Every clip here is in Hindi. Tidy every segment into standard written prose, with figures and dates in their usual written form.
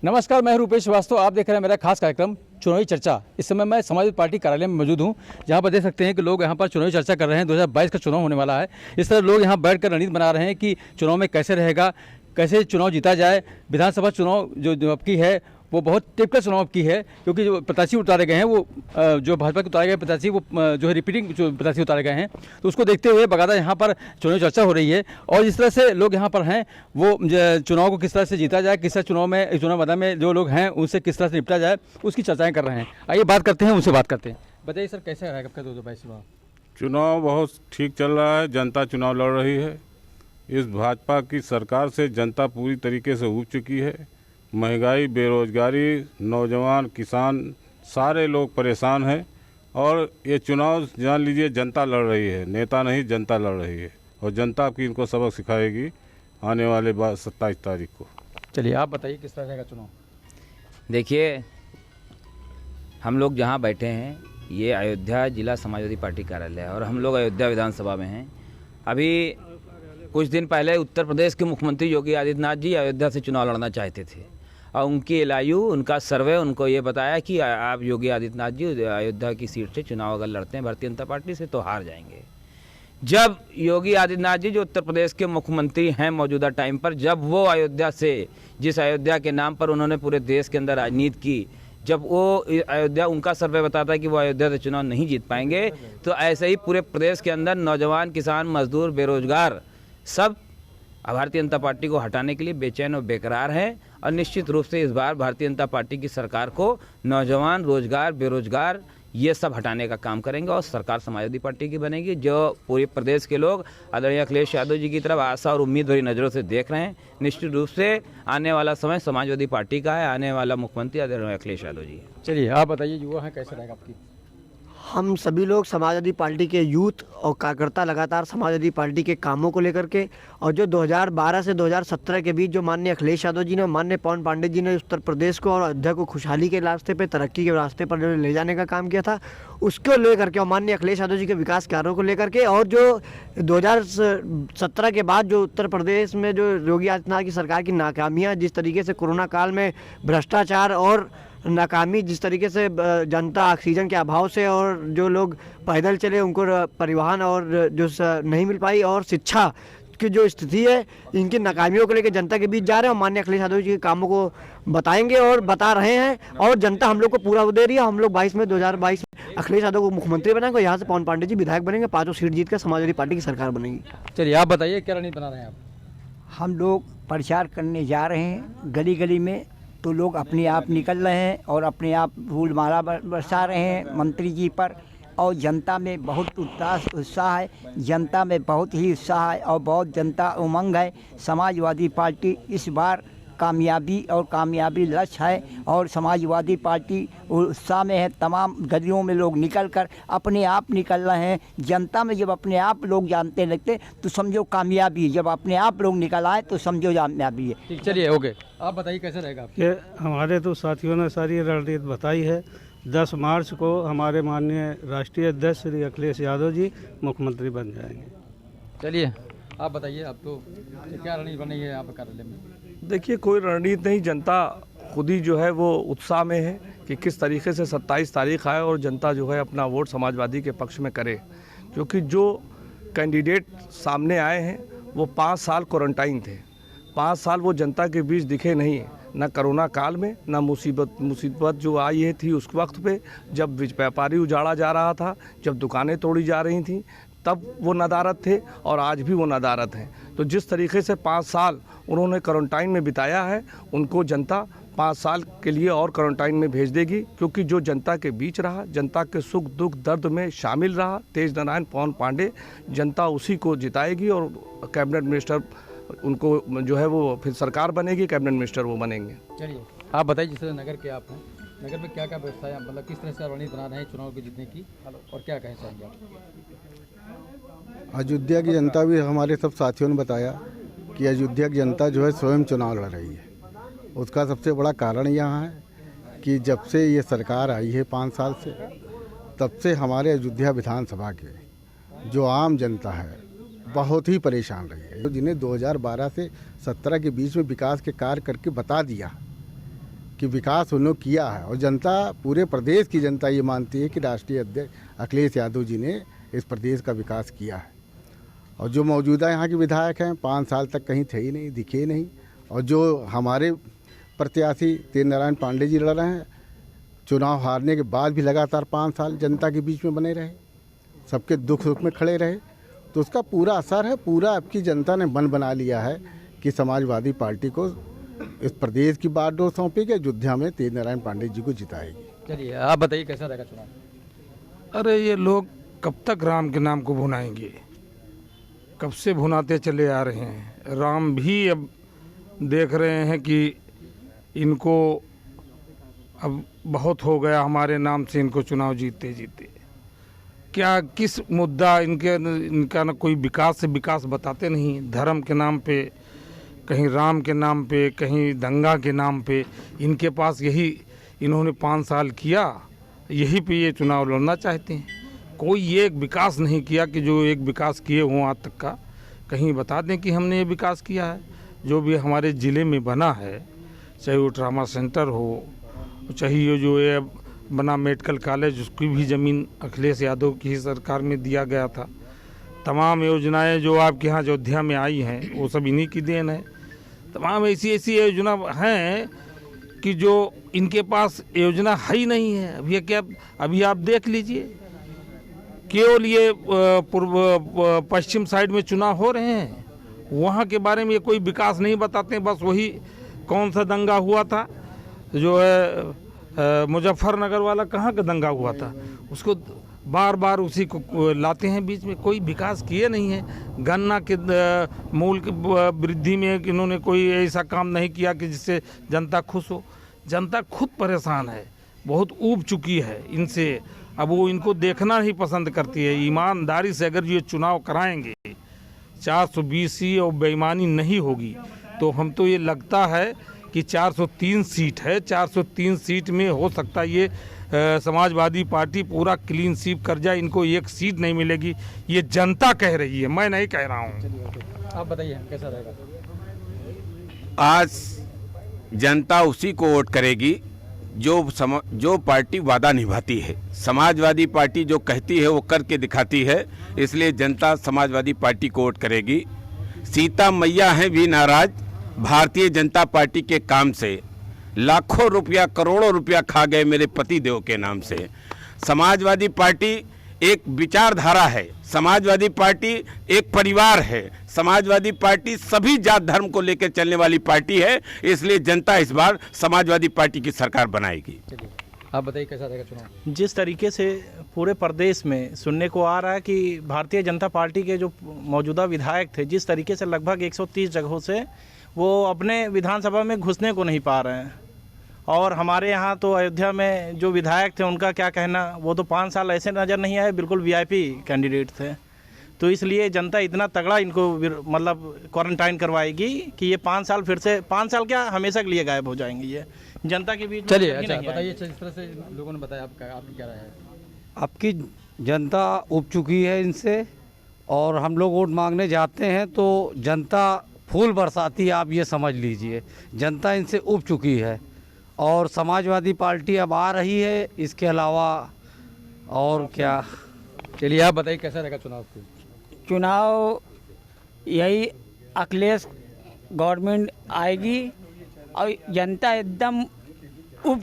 नमस्कार, मैं रूपेश श्रीवास्तव। आप देख रहे हैं मेरा खास कार्यक्रम चुनावी चर्चा। इस समय मैं समाजवादी पार्टी कार्यालय में मौजूद हूं, जहां पर देख सकते हैं कि लोग यहां पर चुनावी चर्चा कर रहे हैं। 2022 का चुनाव होने वाला है। इस तरह लोग यहां बैठकर रणनीति बना रहे हैं कि चुनाव में कैसे रहेगा, कैसे चुनाव जीता जाए। विधानसभा चुनाव जो अब की है वो बहुत टिपिकल चुनाव की है, क्योंकि जो प्रत्याशी उतारे गए हैं वो जो भाजपा के उतारे गए प्रत्याशी वो जो है रिपीटिंग जो प्रत्याशी उतारे गए हैं, तो उसको देखते हुए बाकायदा यहाँ पर चुनावी चर्चा हो रही है। और जिस तरह से लोग यहाँ पर हैं वो चुनाव को किस तरह से जीता जाए, किस तरह चुनाव मैदान में जो लोग हैं उनसे किस तरह से निपटा जाए, उसकी चर्चाएँ कर रहे हैं। आइए बात करते हैं, उनसे बात करते हैं। बताइए सर, कैसे रहेगा आपका 2022 चुनाव? चुनाव बहुत ठीक चल रहा है। जनता चुनाव लड़ रही है। इस भाजपा की सरकार से जनता पूरी तरीके से ऊब चुकी है। महंगाई, बेरोजगारी, नौजवान, किसान सारे लोग परेशान हैं। और ये चुनाव जान लीजिए जनता लड़ रही है, नेता नहीं, जनता लड़ रही है। और जनता की इनको सबक सिखाएगी आने वाले 27 तारीख को। चलिए आप बताइए किस तरह रहेगा चुनाव? देखिए, हम लोग जहाँ बैठे हैं ये अयोध्या जिला समाजवादी पार्टी कार्यालय है और हम लोग अयोध्या विधानसभा में हैं। अभी कुछ दिन पहले उत्तर प्रदेश के मुख्यमंत्री योगी आदित्यनाथ जी अयोध्या से चुनाव लड़ना चाहते थे और उनकी एलआईयू, उनका सर्वे उनको ये बताया कि आप योगी आदित्यनाथ जी अयोध्या की सीट से चुनाव अगर लड़ते हैं भारतीय जनता पार्टी से तो हार जाएंगे। जब योगी आदित्यनाथ जी जो उत्तर प्रदेश के मुख्यमंत्री हैं मौजूदा टाइम पर, जब वो अयोध्या से, जिस अयोध्या के नाम पर उन्होंने पूरे देश के अंदर राजनीति की, जब वो अयोध्या, उनका सर्वे बताता है कि वो अयोध्या से चुनाव नहीं जीत पाएंगे, तो ऐसे ही पूरे प्रदेश के अंदर नौजवान, किसान, मजदूर, बेरोजगार सब भारतीय जनता पार्टी को हटाने के लिए बेचैन और बेकरार हैं। और निश्चित रूप से इस बार भारतीय जनता पार्टी की सरकार को नौजवान, रोजगार, बेरोजगार ये सब हटाने का काम करेंगे और सरकार समाजवादी पार्टी की बनेगी, जो पूरे प्रदेश के लोग आदरणीय अखिलेश यादव जी की तरफ आशा और उम्मीद भरी नज़रों से देख रहे हैं। निश्चित रूप से आने वाला समय समाजवादी पार्टी का है, आने वाला मुख्यमंत्री आदरणीय अखिलेश यादव जी है। चलिए आप बताइए, युवा है कैसे रहेगा आपकी? हम सभी लोग समाजवादी पार्टी के यूथ और कार्यकर्ता लगातार समाजवादी पार्टी के कामों को लेकर के, और जो 2012 से 2017 के बीच जो माननीय अखिलेश यादव जी ने, माननीय पवन पांडे जी ने उत्तर प्रदेश को और अयोध्या को खुशहाली के रास्ते पे, तरक्की के रास्ते पर जो ले जाने का काम किया था, उसको लेकर के और माननीय अखिलेश यादव जी के विकास कार्यों को लेकर के, और जो 2017 के बाद जो उत्तर प्रदेश में जो योगी आदित्यनाथ की सरकार की नाकामियाँ, जिस तरीके से कोरोना काल में भ्रष्टाचार और नाकामी, जिस तरीके से जनता ऑक्सीजन के अभाव से और जो लोग पैदल चले उनको परिवहन और जो नहीं मिल पाई, और शिक्षा की जो स्थिति है, इनकी नाकामियों को लेकर जनता के बीच जा रहे हैं और माननीय अखिलेश यादव जी के कामों को बताएंगे और बता रहे हैं। और जनता हम लोग को पूरा दे रही है। हम लोग 2022 में अखिलेश यादव को मुख्यमंत्री बनाएंगे और यहाँ से पवन पांडे जी विधायक बनेंगे। 5 सीट जीत कर समाजवादी पार्टी की सरकार बनेगी। चलिए आप बताइए क्या रणनीति बना रहे हैं आप? हम लोग प्रचार करने जा रहे हैं गली गली में, तो लोग अपने आप निकल रहे हैं और अपने आप फूल माला बरसा रहे हैं मंत्री जी पर। और जनता में बहुत उत्साह है, जनता में बहुत ही उत्साह है और बहुत जनता उमंग है। समाजवादी पार्टी इस बार कामयाबी लक्ष्य है और समाजवादी पार्टी उत्साह में है। तमाम गलियों में लोग निकल कर अपने आप निकल रहे हैं। जनता में जब अपने आप लोग जानते लगते तो समझो कामयाबी, जब अपने आप लोग निकल आए तो समझो कामयाबी है। ठीक, चलिए ओके। आप बताइए कैसे रहेगा आपकी? ये हमारे तो साथियों ने सारी रणनीति बताई है। 10 मार्च को हमारे माननीय राष्ट्रीय अध्यक्ष श्री अखिलेश यादव जी मुख्यमंत्री बन जाएंगे। चलिए आप बताइए, आप तो क्या रणनीति बनी है यहाँ पर कार्यालय में? देखिए, कोई रणनीति नहीं, जनता खुद ही जो है वो उत्साह में है कि किस तरीके से 27 तारीख आए और जनता जो है अपना वोट समाजवादी के पक्ष में करे। क्योंकि जो कैंडिडेट सामने आए हैं वो 5 साल क्वारंटाइन थे, 5 साल वो जनता के बीच दिखे नहीं, न कोरोना काल में, न मुसीबत जो आई थी उस वक्त पे, जब व्यापारी उजाड़ा जा रहा था, जब दुकानें तोड़ी जा रही थी, तब वो नदारत थे और आज भी वो नदारत हैं। तो जिस तरीके से 5 साल उन्होंने क्वारंटाइन में बिताया है, उनको जनता 5 साल के लिए और क्वारंटाइन में भेज देगी। क्योंकि जो जनता के बीच रहा, जनता के सुख दुख दर्द में शामिल रहा, तेज नारायण पवन पांडे, जनता उसी को जिताएगी और कैबिनेट मिनिस्टर उनको जो है वो फिर सरकार बनेगी, कैबिनेट मिनिस्टर वो बनेंगे। चलिए आप बताइए, जिस तरह नगर के आप हैं, नगर में क्या क्या व्यवस्था है, मतलब किस तरह से रणनीति बना रहे हैं चुनाव के जीतने की, और क्या कहना चाहेंगे आप? अयोध्या की जनता भी, हमारे सब साथियों ने बताया कि अयोध्या की जनता जो है स्वयं चुनाव लड़ रही है। उसका सबसे बड़ा कारण यहाँ है कि जब से ये सरकार आई है 5 साल से, तब से हमारे अयोध्या विधानसभा के जो आम जनता है बहुत ही परेशान रही है। जिन्हें 2012 से 17 के बीच में विकास के कार्य करके बता दिया कि विकास उन्होंने किया है और जनता, पूरे प्रदेश की जनता ये मानती है कि राष्ट्रीय अध्यक्ष अखिलेश यादव जी ने इस प्रदेश का विकास किया है। और जो मौजूदा यहाँ के विधायक हैं 5 साल तक कहीं थे ही नहीं, दिखे नहीं। और जो हमारे प्रत्याशी तेज नारायण पांडे जी लड़ रहे हैं, चुनाव हारने के बाद भी लगातार 5 साल जनता के बीच में बने रहे, सबके दुख सुख में खड़े रहे, तो उसका पूरा असर है। पूरा आपकी जनता ने मन बना लिया है कि समाजवादी पार्टी को इस प्रदेश की बागडोर सौंपेगी, अयोध्या में तेज नारायण पांडे जी को जिताएगी। चलिए आप बताइए कैसा रहेगा चुनाव? अरे ये लोग कब तक राम के नाम को भुनाएंगे? कब से भुनाते चले आ रहे हैं। राम भी अब देख रहे हैं कि इनको अब बहुत हो गया, हमारे नाम से इनको चुनाव जीतते जीते। क्या किस मुद्दा इनका ना कोई विकास से विकास बताते नहीं। धर्म के नाम पे, कहीं राम के नाम पे, कहीं दंगा के नाम पे, इनके पास यही इन्होंने 5 साल किया, यही पे ये चुनाव लड़ना चाहते हैं। कोई एक विकास नहीं किया कि जो एक विकास किए हों आज तक का, कहीं बता दें कि हमने ये विकास किया है। जो भी हमारे ज़िले में बना है, चाहे वो ट्रामा सेंटर हो, चाहे ये जो ये बना मेडिकल कॉलेज, उसकी भी ज़मीन अखिलेश यादव की सरकार में दिया गया था। तमाम योजनाएं जो आपके यहाँ अयोध्या में आई हैं वो सब इन्हीं की देन है। तमाम ऐसी ऐसी योजना हैं कि जो इनके पास योजना है ही नहीं है। अभी आप देख लीजिए, केवल ये पूर्व पश्चिम साइड में चुनाव हो रहे हैं, वहाँ के बारे में ये कोई विकास नहीं बताते। बस वही कौन सा दंगा हुआ था जो है मुजफ्फरनगर वाला, कहाँ का दंगा हुआ था, उसको बार बार उसी को लाते हैं बीच में। कोई विकास किए नहीं है। गन्ना के मूल की वृद्धि में इन्होंने कोई ऐसा काम नहीं किया कि जिससे जनता खुश हो। जनता खुद परेशान है, बहुत ऊब चुकी है इनसे। अब वो इनको देखना ही पसंद करती है। ईमानदारी से अगर ये चुनाव कराएंगे, 420 और बेईमानी नहीं होगी, तो हम तो ये लगता है कि 403 सीट है, 403 सीट में हो सकता है ये समाजवादी पार्टी पूरा क्लीन स्वीप कर जाए। इनको एक सीट नहीं मिलेगी, ये जनता कह रही है, मैं नहीं कह रहा हूँ। आप बताइए कैसा रहेगा? आज जनता उसी को वोट करेगी जो पार्टी वादा निभाती है। समाजवादी पार्टी जो कहती है वो करके दिखाती है, इसलिए जनता समाजवादी पार्टी को वोट करेगी। सीता मैया हैं भी नाराज भारतीय जनता पार्टी के काम से। लाखों रुपया, करोड़ों रुपया खा गए मेरे पति देव के नाम से। समाजवादी पार्टी एक विचारधारा है, समाजवादी पार्टी एक परिवार है, समाजवादी पार्टी सभी जात धर्म को लेकर चलने वाली पार्टी है। इसलिए जनता इस बार समाजवादी पार्टी की सरकार बनाएगी। आप बताइए कैसा रहेगा चुनाव? जिस तरीके से पूरे प्रदेश में सुनने को आ रहा है कि भारतीय जनता पार्टी के जो मौजूदा विधायक थे, जिस तरीके से लगभग 130 जगहों से वो अपने विधानसभा में घुसने को नहीं पा रहे हैं। और हमारे यहाँ तो अयोध्या में जो विधायक थे उनका क्या कहना, वो तो 5 साल ऐसे नज़र नहीं आए, बिल्कुल वीआईपी कैंडिडेट थे। तो इसलिए जनता इतना तगड़ा इनको मतलब क्वारंटाइन करवाएगी कि ये 5 साल फिर से, 5 साल क्या हमेशा के लिए गायब हो जाएंगे ये जनता के बीच। चलिए अच्छा बताइए, जिस तरह से लोगों ने बताया, आपकी क्या राय है? आपकी जनता उब चुकी है इनसे, और हम लोग वोट मांगने जाते हैं तो जनता फूल बरसाती है। आप ये समझ लीजिए, जनता इनसे उब चुकी है और समाजवादी पार्टी अब आ रही है। इसके अलावा और क्या? चलिए आप बताइए कैसा रहेगा चुनाव? चुनाव यही अखिलेश गवर्नमेंट आएगी और जनता एकदम उब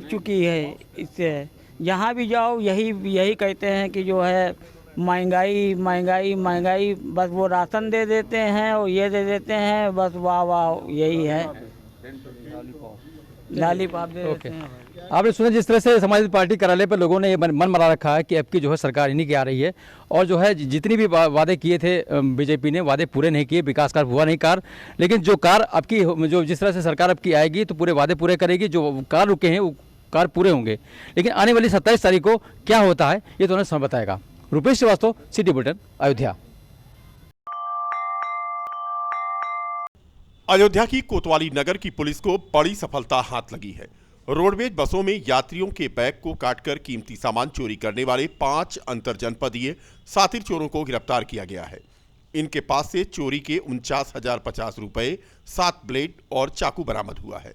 चुकी है इससे। जहाँ भी जाओ यही कहते हैं कि जो है महंगाई महंगाई महंगाई, बस वो राशन दे देते हैं और ये दे देते हैं, बस वाह वाह यही है, लॉलीपॉप दे देते हैं। आपने सुना जिस तरह से समाजवादी पार्टी कार्यालय पर लोगों ने ये मन बना रखा है कि अब की जो है सरकार इन्हीं की आ रही है, और जो है जितनी भी वादे किए थे बीजेपी ने, वादे पूरे नहीं किए, विकास कार्य हुआ नहीं कार्य। लेकिन जो कार्य अब की, जो जिस तरह से सरकार अब की आएगी तो पूरे वादे पूरे करेगी। जो कार्य रुके हैं वो कार्य पूरे होंगे। लेकिन आने वाली 27 तारीख को क्या होता है ये तो उन्हें समय बताएगा। Rupesh Srivastava, city bulletin, Ayodhya. अयोध्या की कोतवाली नगर की पुलिस को बड़ी सफलता हाथ लगी है। रोडवेज बसों में यात्रियों के बैग को काटकर कीमती सामान चोरी करने वाले 5 अंतरजनपदीय सातिर चोरों को गिरफ्तार किया गया है। इनके पास से चोरी के 49,050 रुपए, 7 ब्लेड और चाकू बरामद हुआ है।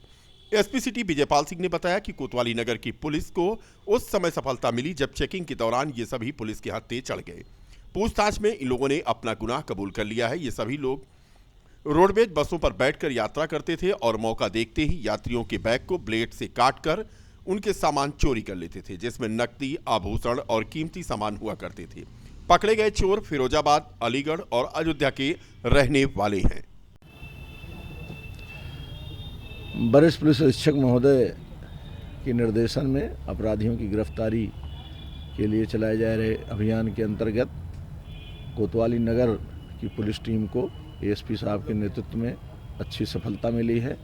एसपी सिटी विजयपाल सिंह ने बताया कि कोतवाली नगर की पुलिस को उस समय सफलता मिली जब चेकिंग के दौरान ये सभी पुलिस के हत्थे चढ़ गए। पूछताछ में इन लोगों ने अपना गुनाह कबूल कर लिया है। ये सभी लोग रोडवेज बसों पर बैठकर यात्रा करते थे और मौका देखते ही यात्रियों के बैग को ब्लेड से काटकर उनके सामान चोरी कर लेते थे, जिसमें नकदी, आभूषण और कीमती सामान हुआ करते थे। पकड़े गए चोर फिरोजाबाद, अलीगढ़ और अयोध्या के रहने वाले हैं। वरिष्ठ पुलिस अधीक्षक महोदय के निर्देशन में अपराधियों की गिरफ्तारी के लिए चलाए जा रहे अभियान के अंतर्गत कोतवाली नगर की पुलिस टीम को एएसपी साहब के नेतृत्व में अच्छी सफलता मिली है।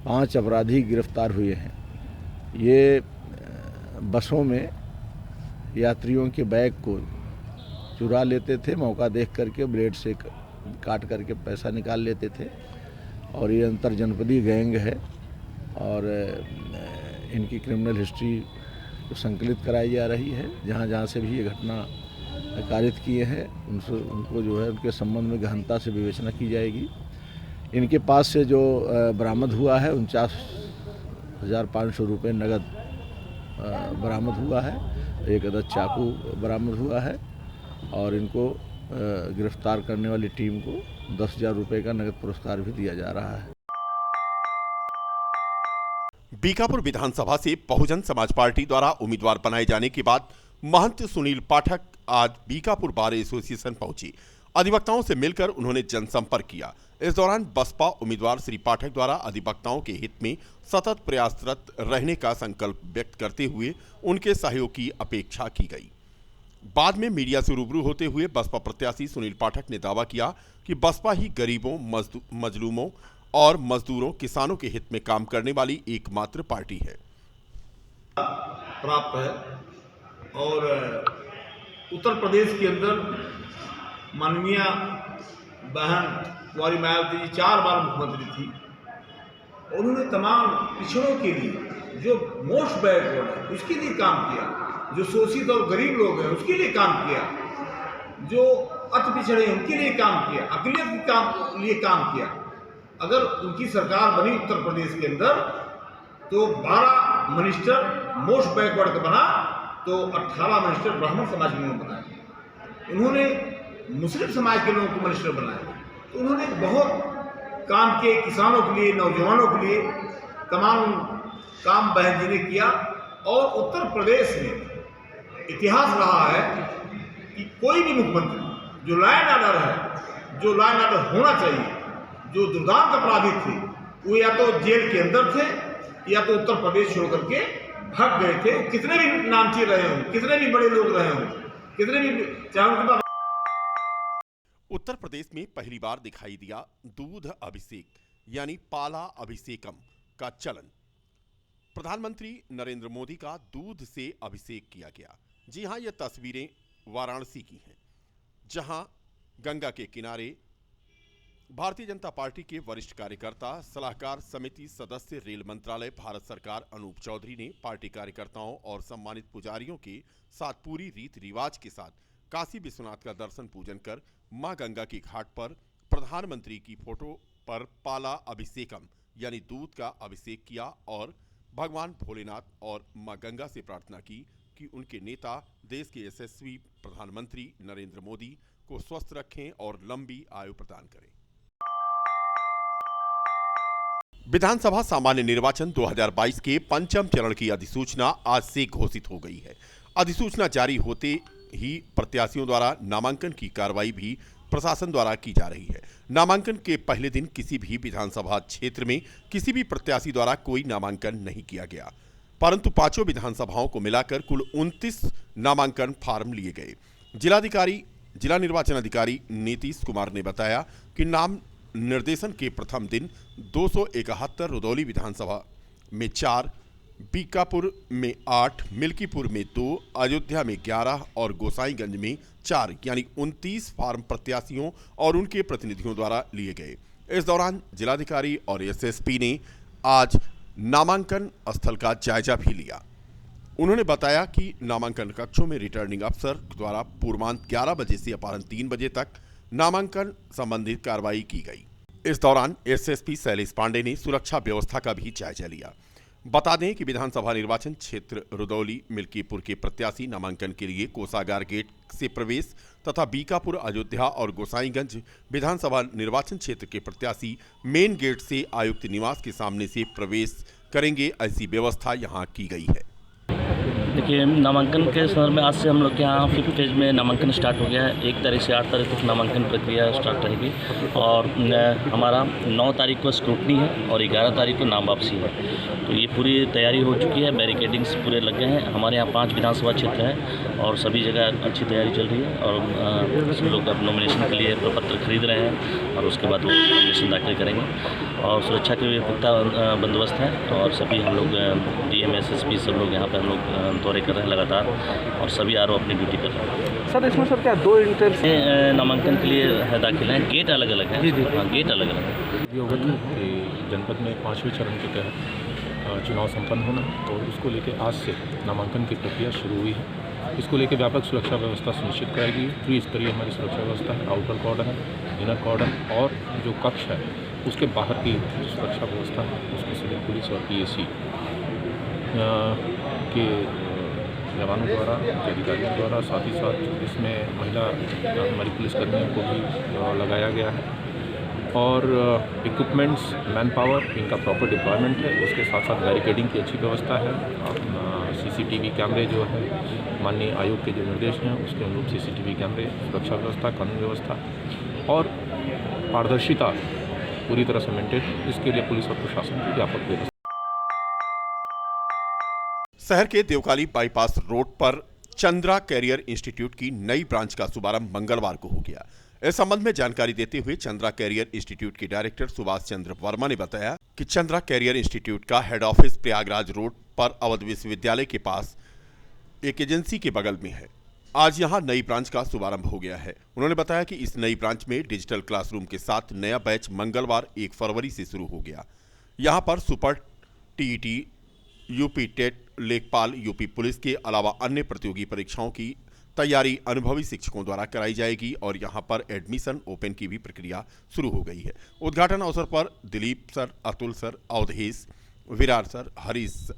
5 अपराधी गिरफ्तार हुए हैं। ये बसों में यात्रियों के बैग को चुरा लेते थे, मौका देख करके ब्लेड से काट करके पैसा निकाल लेते थे और ये अंतर जनपदीय गैंग है और इनकी क्रिमिनल हिस्ट्री को संकलित कराई जा रही है। जहाँ जहाँ से भी ये घटना कारित किए हैं उनको जो है उनके संबंध में गहनता से विवेचना की जाएगी। इनके पास से जो बरामद हुआ है 49,500 रुपये नगद बरामद हुआ है। एक अदद चाकू बरामद हुआ है और इनको गिरफ्तार करने वाली टीम को 10,000 रुपये का नगद पुरस्कार भी दिया जा रहा है। बीकापुर विधानसभा से बहुजन समाज पार्टी द्वारा उम्मीदवार बनाए जाने के बाद महंत सुनील पाठक आज बीकापुर बार एसोसिएशन पहुंचे। अधिवक्ताओं से मिलकर उन्होंने जनसंपर्क किया। इस दौरान बसपा उम्मीदवार श्री पाठक द्वारा अधिवक्ताओं के हित में सतत प्रयासरत रहने का संकल्प व्यक्त करते हुए उनके सहयोग की अपेक्षा की गई। बाद में मीडिया से रूबरू होते हुए बसपा प्रत्याशी सुनील पाठक ने दावा किया कि बसपा ही गरीबों, मजलूमों और मजदूरों, किसानों के हित में काम करने वाली एकमात्र पार्टी है। प्राप्त है और उत्तर प्रदेश के अंदर माननीय बहन कुंवारी मायावती जी 4 बार मुख्यमंत्री थी। उन्होंने तमाम पिछड़ों के लिए जो मोस्ट बैकवर्ड है उसके लिए काम किया, जो शोषित और गरीब लोग हैं उसके लिए काम किया, जो अति पिछड़े हैं उनके लिए काम किया, अकलियत के लिए काम किया। अगर उनकी सरकार बनी उत्तर प्रदेश के अंदर तो 12 मिनिस्टर मोस्ट बैकवर्ड का बना तो 18 मिनिस्टर ब्राह्मण समाज के लोग बनाए। उन्होंने मुस्लिम समाज के लोगों को मिनिस्टर बनाए। तो उन्होंने बहुत काम किए, किसानों के लिए, नौजवानों के लिए तमाम काम बहन जी ने किया। और उत्तर प्रदेश में इतिहास रहा है कि कोई भी मुख्यमंत्री जो लॉ एंड ऑर्डर है, जो लॉ एंड ऑर्डर होना चाहिए, जो दुर्दांत अपराधी थे वो या तो जेल के अंदर थे या तो उत्तर प्रदेश छोड़ करके भाग गए थे। कितने भी नामचीन रहे हों, कितने भी बड़े लोग रहे हों, कितने भी चाहे। उत्तर प्रदेश में पहली बार दिखाई दिया दूध अभिषेक यानी पाला अभिषेकम का चलन। प्रधानमंत्री नरेंद्र मोदी का दूध से अभिषेक किया गया। जी हां, ये तस्वीरें वाराणसी की हैं, जहां गंगा के किनारे भारतीय जनता पार्टी के वरिष्ठ कार्यकर्ता, सलाहकार समिति सदस्य, रेल मंत्रालय, भारत सरकार अनूप चौधरी ने पार्टी कार्यकर्ताओं और सम्मानित पुजारियों के साथ पूरी रीति रिवाज के साथ काशी विश्वनाथ का दर्शन पूजन कर मां गंगा की घाट पर प्रधानमंत्री की फोटो पर पाला अभिषेकम यानी दूध का अभिषेक किया और भगवान भोलेनाथ और मां गंगा से प्रार्थना की कि उनके नेता देश के यशस्वी प्रधानमंत्री नरेंद्र मोदी को स्वस्थ रखें और लंबी आयु प्रदान करें। विधानसभा सामान्य निर्वाचन 2022 के पंचम चरण की अधिसूचना आज से घोषित हो गई है। अधिसूचना जारी होते ही प्रत्याशियों द्वारा नामांकन की कार्रवाई भी प्रशासन द्वारा की जा रही है। नामांकन के पहले दिन किसी भी विधानसभा क्षेत्र में किसी भी प्रत्याशी द्वारा कोई नामांकन नहीं किया गया, परंतु 5 विधानसभाओं को मिलाकर कुल 29 नामांकन फार्म लिए गए। जिला निर्वाचन अधिकारी नीतीश कुमार ने बताया कि नाम निर्देशन के प्रथम दिन 271 रुदौली विधानसभा में 4, बीकापुर में 8, मिल्कीपुर में 2, अयोध्या में 11 और गोसाईगंज में 4 यानी 29 फार्म प्रत्याशियों और उनके प्रतिनिधियों द्वारा लिए गए। इस दौरान जिलाधिकारी और एसएसपी ने आज नामांकन स्थल का जायजा भी लिया। उन्होंने बताया कि नामांकन कक्षों में रिटर्निंग अफसर द्वारा पूर्वांत 11 बजे से अपराह्न 3 बजे तक नामांकन संबंधित कार्रवाई की गई। इस दौरान एसएसपी शैलेश पांडे ने सुरक्षा व्यवस्था का भी जायजा लिया। बता दें कि विधानसभा निर्वाचन क्षेत्र रुदौली मिल्कीपुर के प्रत्याशी नामांकन के लिए कोषागार गेट से प्रवेश तथा बीकापुर, अयोध्या और गोसाईगंज विधानसभा निर्वाचन क्षेत्र के प्रत्याशी मेन गेट से आयुक्त निवास के सामने से प्रवेश करेंगे, ऐसी व्यवस्था यहां की गई है। देखिए, नामांकन के संदर्भ में आज से हम लोग के यहाँ 5th फेज में नामांकन स्टार्ट हो गया है। 1 तारीख से 8 तारीख तक नामांकन प्रक्रिया स्टार्ट रहेगी और हमारा 9 तारीख को स्क्रूटनी है और 11 तारीख को नाम वापसी है। तो ये पूरी तैयारी हो चुकी है, बैरिकेडिंग्स पूरे लग गए हैं। हमारे यहाँ 5 विधानसभा क्षेत्र हैं और सभी जगह अच्छी तैयारी चल रही है और सभी लोग अब नॉमिनेशन के लिए पत्र खरीद रहे हैं और उसके बाद वो नॉमिनेशन दाखिल करेंगे और सुरक्षा के भी पुख्ता बंदोबस्त है और सभी हम लोग डीएम एसएसपी सब लोग यहाँ पर हम लोग दौरे कर रहे हैं लगातार और सभी आर अपनी ड्यूटी कर रहे हैं। सर, इसमें सर क्या 2 इंटर नामांकन के लिए है दाखिल हैं, गेट अलग अलग है। हाँ, गेट अलग अलग है। जनपद में 5वें चरण के तहत चुनाव संपन्न होना और उसको लेकर आज से नामांकन की प्रक्रिया शुरू हुई है। इसको लेकर व्यापक सुरक्षा व्यवस्था सुनिश्चित कराएगी। त्रिस्तरीय हमारी सुरक्षा व्यवस्था है, आउटर कॉर्डन है, इनर कॉर्डन और जो कक्ष है उसके बाहर की सुरक्षा व्यवस्था है उसको सिविल पुलिस और पीएसी के जवानों द्वारा, अधिकारियों द्वारा, साथ ही साथ इसमें महिला हमारी पुलिसकर्मियों को भी लगाया गया है और इक्विपमेंट्स, मैन पावर, इनका प्रॉपर डिप्लॉयमेंट है। उसके साथ साथ बैरिकेडिंग की अच्छी व्यवस्था है। सीसीटीवी कैमरे जो है माननीय आयोग के जो निर्देश हैं उसके अनुरूप सीसीटीवी कैमरे, सुरक्षा व्यवस्था, कानून व्यवस्था और पारदर्शिता पूरी तरह से मेंटेन, इसके लिए पुलिस और प्रशासन की व्यापक व्यवस्था। शहर के देवकाली बाईपास रोड पर चंद्रा कैरियर इंस्टीट्यूट की नई ब्रांच का शुभारंभ मंगलवार को हो गया। इस संबंध में जानकारी देते हुए चंद्रा कैरियर इंस्टीट्यूट के डायरेक्टर सुभाष चंद्र वर्मा ने बताया कि चंद्रा कैरियर इंस्टीट्यूट का हेड ऑफिस प्रयागराज रोड पर अवध विश्वविद्यालय के पास एक एजेंसी के बगल में है। आज यहां नई ब्रांच का शुभारंभ हो गया है। उन्होंने बताया कि इस नई ब्रांच में डिजिटल क्लासरूम के साथ नया बैच मंगलवार 1 फरवरी से शुरू हो गया। यहां पर सुपर टीईटी, यूपी टेट, लेखपाल, यूपी पुलिस के अलावा अन्य प्रतियोगी परीक्षाओं की तैयारी अनुभवी शिक्षकों द्वारा कराई जाएगी और यहां पर एडमिशन ओपन की भी प्रक्रिया शुरू हो गई है। उद्घाटन अवसर पर Dilip sir, Atul sir, Avdhesh, Virar sir, Harish,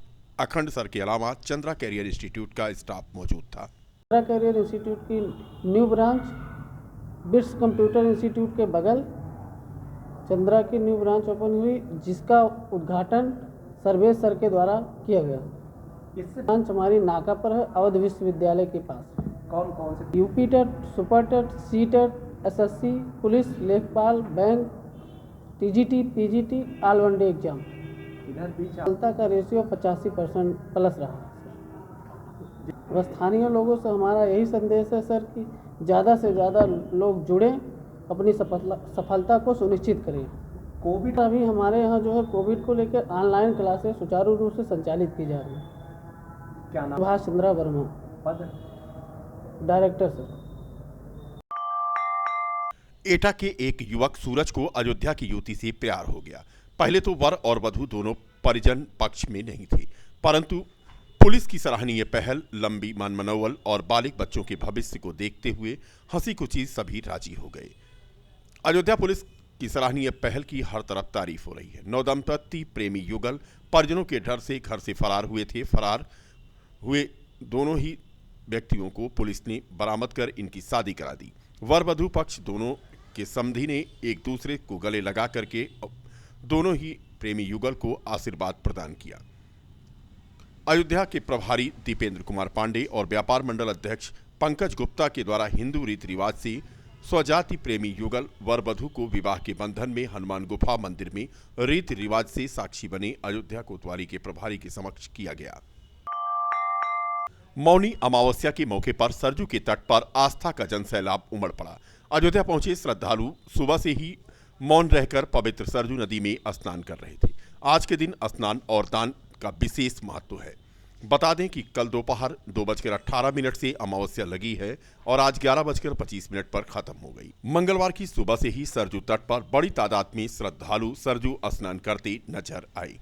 Akhand sir के अलावा चंद्रा कैरियर इंस्टीट्यूट का स्टाफ मौजूद था। चंद्रा कैरियर इंस्टीट्यूट की new branch BITS computer institute के बगल चंद्रा की न्यू ब्रांच ओपन हुई, जिसका उद्घाटन सर्वेश सर के द्वारा किया गया। ब्रांच हमारी नाका पर है, अवध विश्वविद्यालय के पास। कौन कौन से? UP TET, super TET, C TET, SSC, police, लेखपाल, bank, TGT, PGT, all one day exam. इधर भी सफलता का रेशियो 85% प्लस रहा। बस स्थानीय लोगों से हमारा यही संदेश है सर कि ज़्यादा से ज़्यादा लोग जुड़ें, अपनी सफलता को सुनिश्चित करें। कोविड अभी हमारे यहाँ जो है कोविड को लेकर ऑनलाइन क्लासेस सुचारू रूप से संचालित की जा रही है। क्या नाम? सुभाष चंद्र वर्मा, पद डायरेक्टर सर। एटा के एक युवक सूरज को अयोध्या की युवती से प्यार हो गया। पहले तो वर और वधू दोनों परिजन पक्ष में नहीं थे, परंतु पुलिस की सराहनीय पहल, लंबी मनमनोवल और बालिग बच्चों के भविष्य को देखते हुए हंसी खुशी सभी राजी हो गए। अयोध्या पुलिस की सराहनीय पहल की हर तरफ तारीफ हो रही है। नवदंपति प्रेमी युगल परिजनों के डर से घर से फरार हुए थे। फरार हुए दोनों ही व्यक्तियों को पुलिस ने बरामद कर इनकी शादी करा दी। वर वधू पक्ष दोनों के समधी ने एक दूसरे को गले लगा करके दोनों ही प्रेमी युगल को आशीर्वाद प्रदान किया। अयोध्या के प्रभारी दीपेंद्र कुमार पांडे और व्यापार मंडल अध्यक्ष पंकज गुप्ता के द्वारा हिंदू रीति रिवाज से स्वजाति प्रेमी युगल वर वधू को विवाह के बंधन में हनुमान गुफा मंदिर में रीति रिवाज से साक्षी बने अयोध्या कोतवाली के प्रभारी के समक्ष किया गया। मौनी अमावस्या के मौके पर सरजू के तट पर आस्था का जनसैलाब उमड़ पड़ा। अयोध्या पहुंचे श्रद्धालु सुबह से ही मौन रहकर पवित्र सरजू नदी में स्नान कर रहे थे। आज के दिन स्नान और दान का विशेष महत्व है। बता दें कि कल दोपहर 2:18 से अमावस्या लगी है और आज 11:25 पर खत्म हो गई। मंगलवार की सुबह से ही सरजू तट पर बड़ी तादाद में श्रद्धालु सरजू स्नान करते नजर आए।